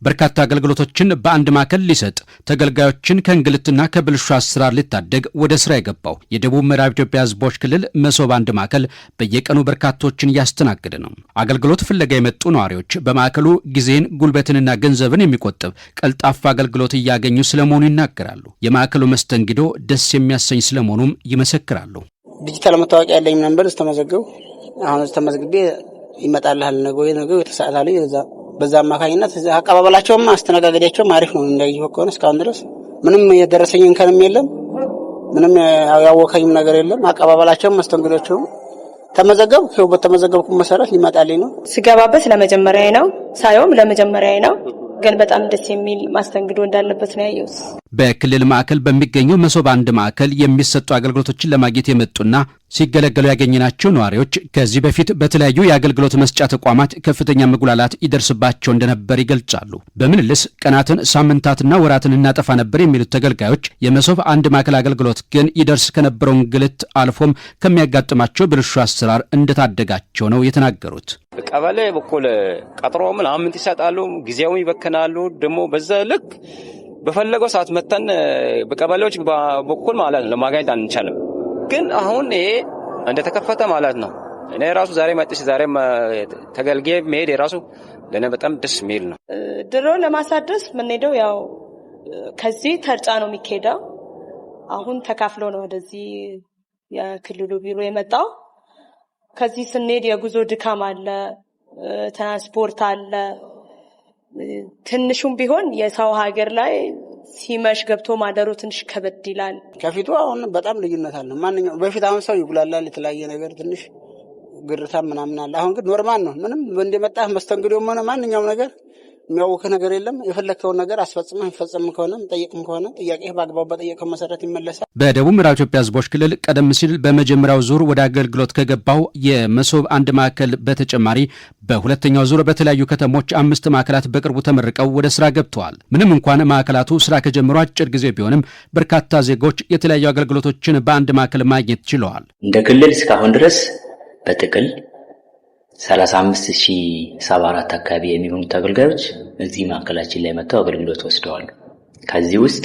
በርካታ አገልግሎቶችን በአንድ ማዕከል ሊሰጥ ተገልጋዮችን ከእንግልትና ከብልሹ አሰራር ሊታደግ ወደ ስራ የገባው የደቡብ ምዕራብ ኢትዮጵያ ሕዝቦች ክልል መሶብ አንድ ማዕከል በየቀኑ በርካቶችን እያስተናገደ ነው። አገልግሎት ፍለጋ የመጡ ነዋሪዎች በማዕከሉ ጊዜን፣ ጉልበትንና ገንዘብን የሚቆጥብ ቀልጣፋ አገልግሎት እያገኙ ስለመሆኑ ይናገራሉ። የማዕከሉ መስተንግዶ ደስ የሚያሰኝ ስለመሆኑም ይመሰክራሉ። ዲጂታል መታወቂያ ያለኝ ነበር ተመዘገቡ። አሁን ተመዝግቤ ይመጣልሃል ነገው የተሳታለ በዛ አማካኝነት አቀባበላቸውም አስተናጋገዳቸውም አሪፍ ነው። እንደዚህ ከሆነ እስካሁን ድረስ ምንም የደረሰኝ እንከንም የለም፣ ምንም ያወከኝም ነገር የለም። አቀባበላቸውም መስተንግዶቸውም ተመዘገብኩ በተመዘገብኩ መሰረት ሊመጣልኝ ነው። ስገባበት ለመጀመሪያዬ ነው፣ ሳየውም ለመጀመሪያዬ ነው። ግን በጣም ደስ የሚል ማስተንግዶ እንዳለበት ነው ያየሁት። በክልል ማዕከል በሚገኘው መሶብ አንድ ማዕከል የሚሰጡ አገልግሎቶችን ለማግኘት የመጡና ሲገለገሉ ያገኘናቸው ነዋሪዎች ከዚህ በፊት በተለያዩ የአገልግሎት መስጫ ተቋማት ከፍተኛ መጉላላት ይደርስባቸው እንደነበር ይገልጻሉ። በምልልስ ቀናትን፣ ሳምንታትና ወራትን እናጠፋ ነበር የሚሉት ተገልጋዮች የመሶብ አንድ ማዕከል አገልግሎት ግን ይደርስ ከነበረው እንግልት አልፎም ከሚያጋጥማቸው ብልሹ አሰራር እንደታደጋቸው ነው የተናገሩት። ቀበሌ በኩል ቀጥሮ ምናምን ይሰጣሉ፣ ጊዜው ይበከናሉ። ደግሞ በዛ ልክ በፈለገው ሰዓት መተን በቀበሌዎች በኩል ማለት ነው ለማግኘት አንቻልም። ግን አሁን ይሄ እንደተከፈተ ማለት ነው። እኔ ራሱ ዛሬ መጥቼ ዛሬ ተገልጋይ መሄድ ራሱ ለኔ በጣም ደስ የሚል ነው። ድሮ ለማሳደስ የምንሄደው ያው ከዚህ ተርጫ ነው የሚካሄደው። አሁን ተካፍሎ ነው ወደዚህ የክልሉ ቢሮ የመጣው። ከዚህ ስንሄድ የጉዞ ድካም አለ፣ ትራንስፖርት አለ። ትንሹም ቢሆን የሰው ሀገር ላይ ሲመሽ ገብቶ ማደሩ ትንሽ ከበድ ይላል። ከፊቱ አሁን በጣም ልዩነት አለ። ማንኛውም በፊት አሁን ሰው ይጉላላል፣ የተለያየ ነገር ትንሽ ግርታ ምናምን አለ። አሁን ግን ኖርማል ነው። ምንም እንደመጣህ መስተንግዶም ሆነ ማንኛውም ነገር የሚያውክ ነገር የለም። የፈለከውን ነገር አስፈጽመህ ይፈጸም ከሆነ ጠይቅም ከሆነ ጥያቄህ በአግባቡ በጠየቀው መሰረት ይመለሳል። በደቡብ ምዕራብ ኢትዮጵያ ሕዝቦች ክልል ቀደም ሲል በመጀመሪያው ዙር ወደ አገልግሎት ከገባው የመሶብ አንድ ማዕከል በተጨማሪ በሁለተኛው ዙር በተለያዩ ከተሞች 5 ማዕከላት በቅርቡ ተመርቀው ወደ ስራ ገብተዋል። ምንም እንኳን ማዕከላቱ ስራ ከጀመሩ አጭር ጊዜ ቢሆንም በርካታ ዜጎች የተለያዩ አገልግሎቶችን በአንድ ማዕከል ማግኘት ችለዋል። እንደ ክልል እስካሁን ድረስ በጥቅል 35074 አካባቢ የሚሆኑ ተገልጋዮች እዚህ ማዕከላችን ላይ መጥተው አገልግሎት ወስደዋል። ከዚህ ውስጥ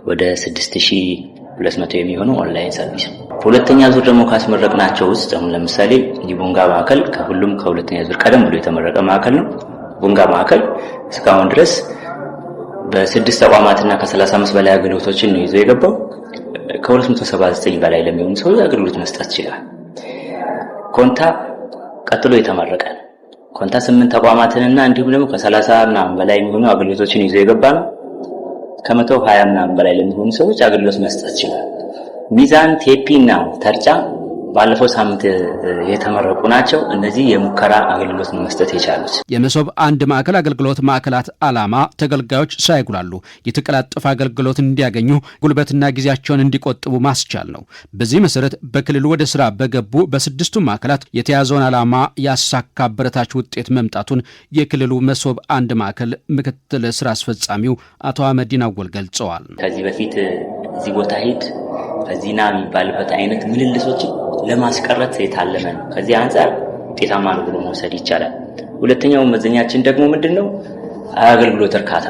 ወደ 6200 የሚሆኑ ኦንላይን ሰርቪስ ነው። በሁለተኛ ዙር ደግሞ ካስመረቅናቸው ውስጥ አሁን ለምሳሌ የቦንጋ ማዕከል ከሁለተኛ ዙር ቀደም ብሎ የተመረቀ ማዕከል ነው። ቦንጋ ማዕከል እስካሁን ድረስ በ6 ተቋማትና ከ35 በላይ አገልግሎቶችን ነው ይዞ የገባው። ከ279 በላይ ለሚሆኑ ሰዎች አገልግሎት መስጠት ይችላል። ኮንታ ቀጥሎ የተመረቀ ነው። ኮንታ 8 ተቋማትንና እንዲሁም ደግሞ ከ30 ምናምን በላይ የሚሆኑ አገልግሎቶችን ይዞ የገባ ነው። ከ120 ምናምን በላይ ለሚሆኑ ሰዎች አገልግሎት መስጠት ይችላል። ሚዛን፣ ቴፒና ተርጫ ባለፈው ሳምንት የተመረቁ ናቸው። እነዚህ የሙከራ አገልግሎት መስጠት የቻሉት የመሶብ አንድ ማዕከል አገልግሎት ማዕከላት ዓላማ ተገልጋዮች ሳይጉላሉ የተቀላጠፈ አገልግሎት እንዲያገኙ ጉልበትና ጊዜያቸውን እንዲቆጥቡ ማስቻል ነው። በዚህ መሰረት በክልሉ ወደ ስራ በገቡ በ6ቱ ማዕከላት የተያዘውን ዓላማ ያሳካ አበረታች ውጤት መምጣቱን የክልሉ መሶብ አንድ ማዕከል ምክትል ስራ አስፈጻሚው አቶ አህመዲን አወል ገልጸዋል። ከዚህ በፊት እዚህ ቦታ ሄድ ከዚህና የሚባልበት አይነት ምልልሶችን ለማስቀረት የታለመ ነው። ከዚህ አንፃር ውጤታማ ነው ብሎ መውሰድ ይቻላል። ሁለተኛው መዘኛችን ደግሞ ምንድነው? አገልግሎት እርካታ።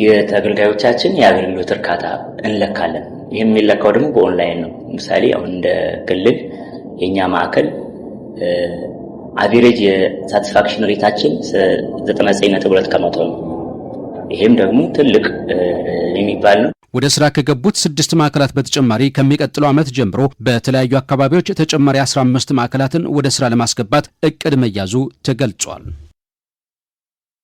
የተገልጋዮቻችን የአገልግሎት እርካታ እንለካለን። ይሄም የሚለካው ደግሞ በኦንላይን ነው። ምሳሌ አሁን እንደ ክልል የኛ ማዕከል አቨሬጅ የሳቲስፋክሽን ሬታችን 99.2% ነው። ይሄም ደግሞ ትልቅ የሚባል ነው። ወደ ስራ ከገቡት 6 ማዕከላት በተጨማሪ ከሚቀጥለው ዓመት ጀምሮ በተለያዩ አካባቢዎች ተጨማሪ 15 ማዕከላትን ወደ ስራ ለማስገባት እቅድ መያዙ ተገልጿል።